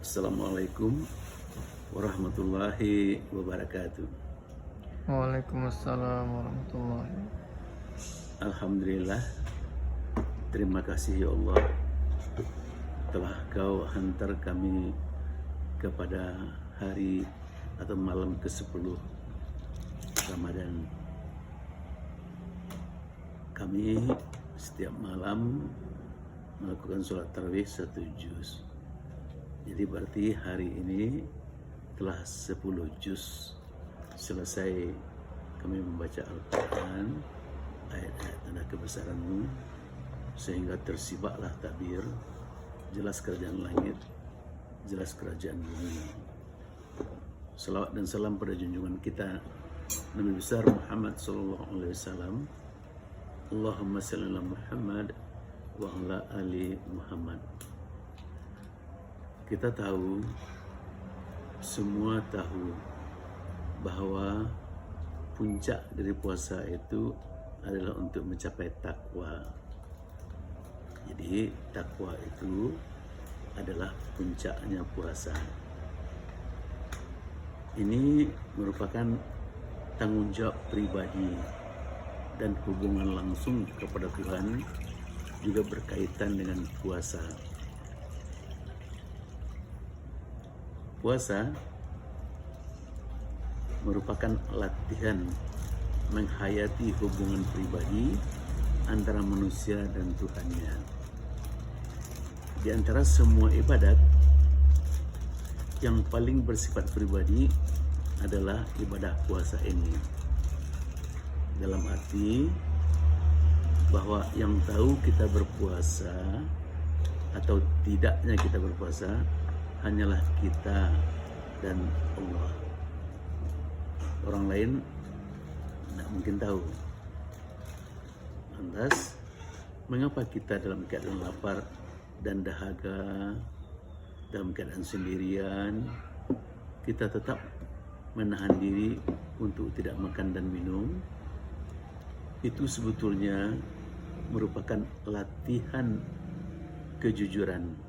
Assalamualaikum warahmatullahi wabarakatuh. Waalaikumsalam warahmatullahi. Alhamdulillah, terima kasih ya Allah telah Kau hantar kami kepada hari atau malam ke-10 Ramadan. Kami setiap malam melakukan sholat tarawih 1 juz. Jadi berarti hari ini telah 10 juz selesai kami membaca Al-Quran, ayat-ayat tanda kebesaran-Mu, sehingga tersibaklah takbir, jelas kerajaan langit, jelas kerajaan bumi. Salawat dan salam pada junjungan kita Nabi besar Muhammad sallallahu alaihi wasallam. Allahumma shalli ala Muhammad wa ala ali Muhammad. Kita tahu, semua tahu bahwa puncak dari puasa itu adalah untuk mencapai takwa. Jadi takwa itu adalah puncaknya puasa. Ini merupakan tanggung jawab pribadi dan hubungan langsung kepada Tuhan, juga berkaitan dengan puasa. Puasa merupakan latihan menghayati hubungan pribadi antara manusia dan Tuhannya. Di antara semua ibadat, yang paling bersifat pribadi adalah ibadah puasa ini. Dalam arti bahwa yang tahu kita berpuasa atau tidaknya kita berpuasa hanyalah kita dan Allah. Orang lain tidak mungkin tahu. Lantas, mengapa kita dalam keadaan lapar dan dahaga, dalam keadaan sendirian, kita tetap menahan diri untuk tidak makan dan minum? Itu sebetulnya merupakan latihan kejujuran.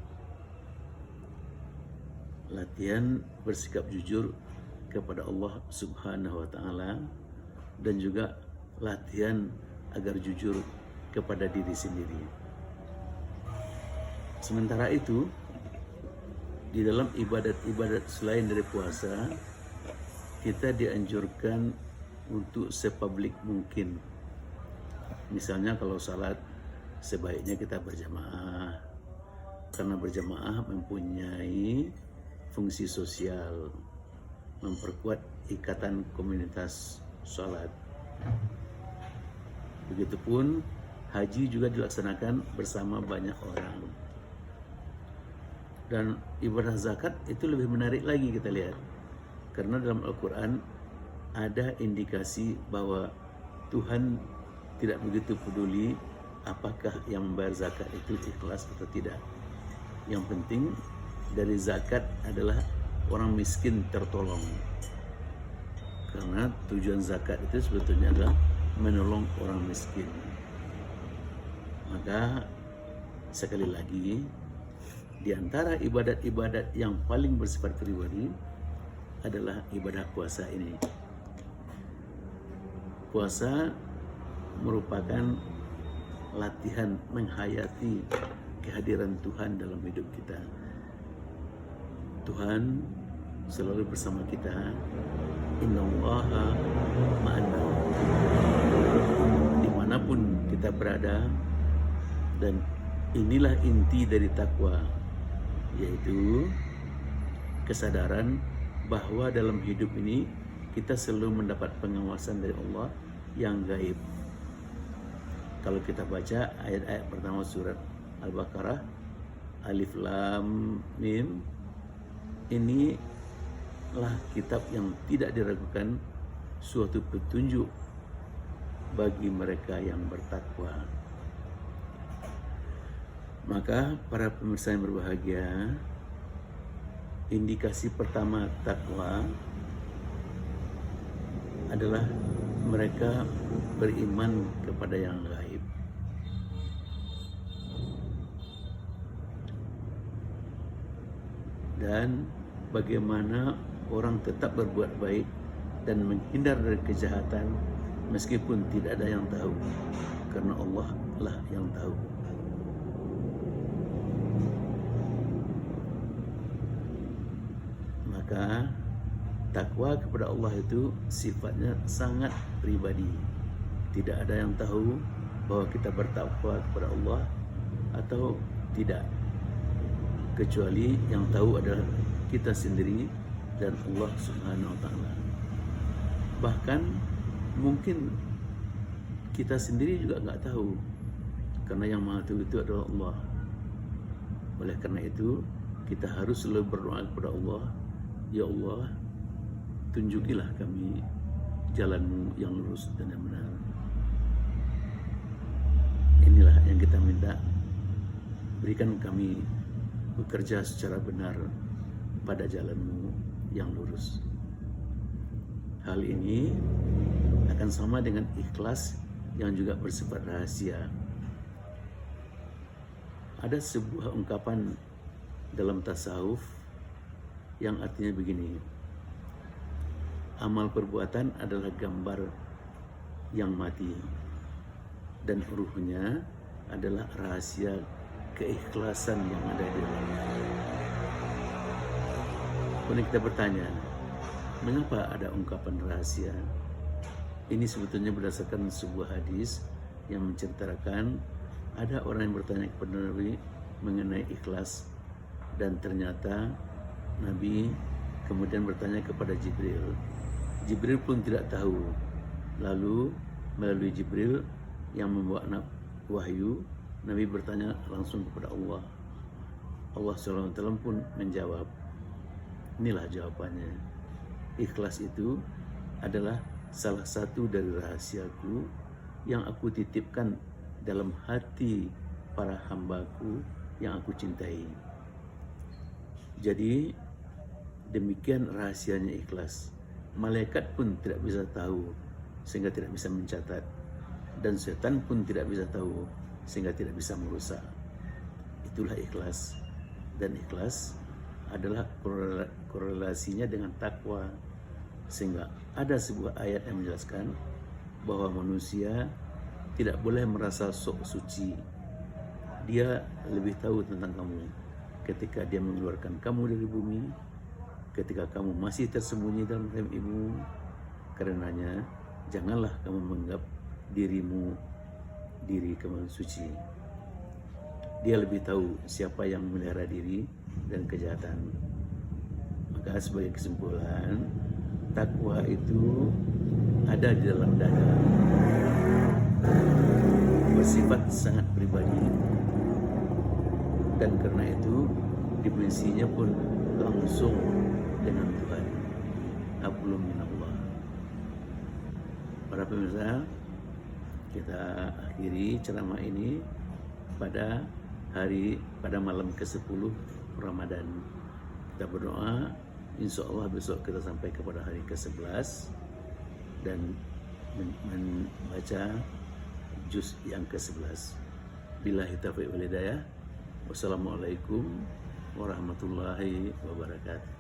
Latihan bersikap jujur kepada Allah Subhanahu wa Ta'ala, dan juga latihan agar jujur kepada diri sendiri. Sementara itu, di dalam ibadat-ibadat selain dari puasa, kita dianjurkan untuk sepublik mungkin. Misalnya kalau salat, sebaiknya kita berjamaah, karena berjamaah mempunyai fungsi sosial, memperkuat ikatan komunitas salat. Begitupun haji juga dilaksanakan bersama banyak orang. Dan ibadah zakat itu lebih menarik lagi kita lihat, karena dalam Al-Quran ada indikasi bahwa Tuhan tidak begitu peduli apakah yang membayar zakat itu ikhlas atau tidak. Yang penting dari zakat adalah orang miskin tertolong. Karena tujuan zakat itu sebetulnya adalah menolong orang miskin. Maka sekali lagi, di antara ibadat-ibadat yang paling bersifat pribadi adalah ibadah puasa ini. Puasa merupakan latihan menghayati kehadiran Tuhan dalam hidup kita. Tuhan selalu bersama kita. Innallaha ma'ana. Dimanapun kita berada, dan inilah inti dari takwa, yaitu kesadaran bahwa dalam hidup ini kita selalu mendapat pengawasan dari Allah yang gaib. Kalau kita baca ayat-ayat pertama surat Al-Baqarah, Alif Lam Mim, inilah kitab yang tidak diragukan, suatu petunjuk bagi mereka yang bertakwa. Maka para pemirsa yang berbahagia, indikasi pertama takwa adalah mereka beriman kepada yang gaib. dan bagaimana orang tetap berbuat baik dan menghindar dari kejahatan meskipun tidak ada yang tahu, karena Allah lah yang tahu. Maka takwa kepada Allah itu sifatnya sangat pribadi. Tidak ada yang tahu bahwa kita bertakwa kepada Allah atau tidak, kecuali yang tahu adalah kita sendiri dan Allah Subhanahu wa taala. Bahkan mungkin kita sendiri juga nggak tahu, karena yang Maha Tahu itu adalah Allah. Oleh karena itu kita harus selalu berdoa kepada Allah, ya Allah, tunjukilah kami jalan-Mu yang lurus dan yang benar. Inilah yang kita minta, berikan kami bekerja secara benar pada jalan-Mu yang lurus. Hal ini akan sama dengan ikhlas yang juga bersifat rahasia. Ada sebuah ungkapan dalam tasawuf yang artinya begini: amal perbuatan adalah gambar yang mati, dan ruhnya adalah rahasia keikhlasan yang ada di dalamnya. Kemudian kita bertanya, mengapa ada ungkapan rahasia? Ini sebetulnya berdasarkan sebuah hadis yang menceritakan ada orang yang bertanya kepada Nabi mengenai ikhlas, dan ternyata Nabi kemudian bertanya kepada Jibril. Jibril pun tidak tahu. Lalu melalui Jibril yang membawa wahyu, Nabi bertanya langsung kepada Allah. Allah SWT pun menjawab. Inilah jawabannya. Ikhlas itu adalah salah satu dari rahasiaku yang aku titipkan dalam hati para hambaku yang aku cintai. Jadi demikian rahasianya ikhlas. Malaikat pun tidak bisa tahu sehingga tidak bisa mencatat, dan setan pun tidak bisa tahu sehingga tidak bisa merusak. Itulah ikhlas. Dan ikhlas adalah korelasinya dengan takwa, sehingga ada sebuah ayat yang menjelaskan bahwa manusia tidak boleh merasa sok suci. Dia lebih tahu tentang kamu ketika dia mengeluarkan kamu dari bumi, ketika kamu masih tersembunyi dalam rahim ibu. Karenanya janganlah kamu menganggap diri kamu suci. Dia lebih tahu siapa yang memelihara diri dan kejahatan. Maka sebagai kesimpulan, takwa itu ada di dalam dada, bersifat sangat pribadi, dan karena itu dimensinya pun langsung dengan Tuhan. Hablum minallah. Para pemirsa, kita akhiri ceramah ini pada malam ke-10 Ramadan. Kita berdoa, insya Allah besok kita sampai kepada hari ke-11 dan membaca juz yang ke-11. Billahi taufiq wal hidayah. Wassalamualaikum warahmatullahi wabarakatuh.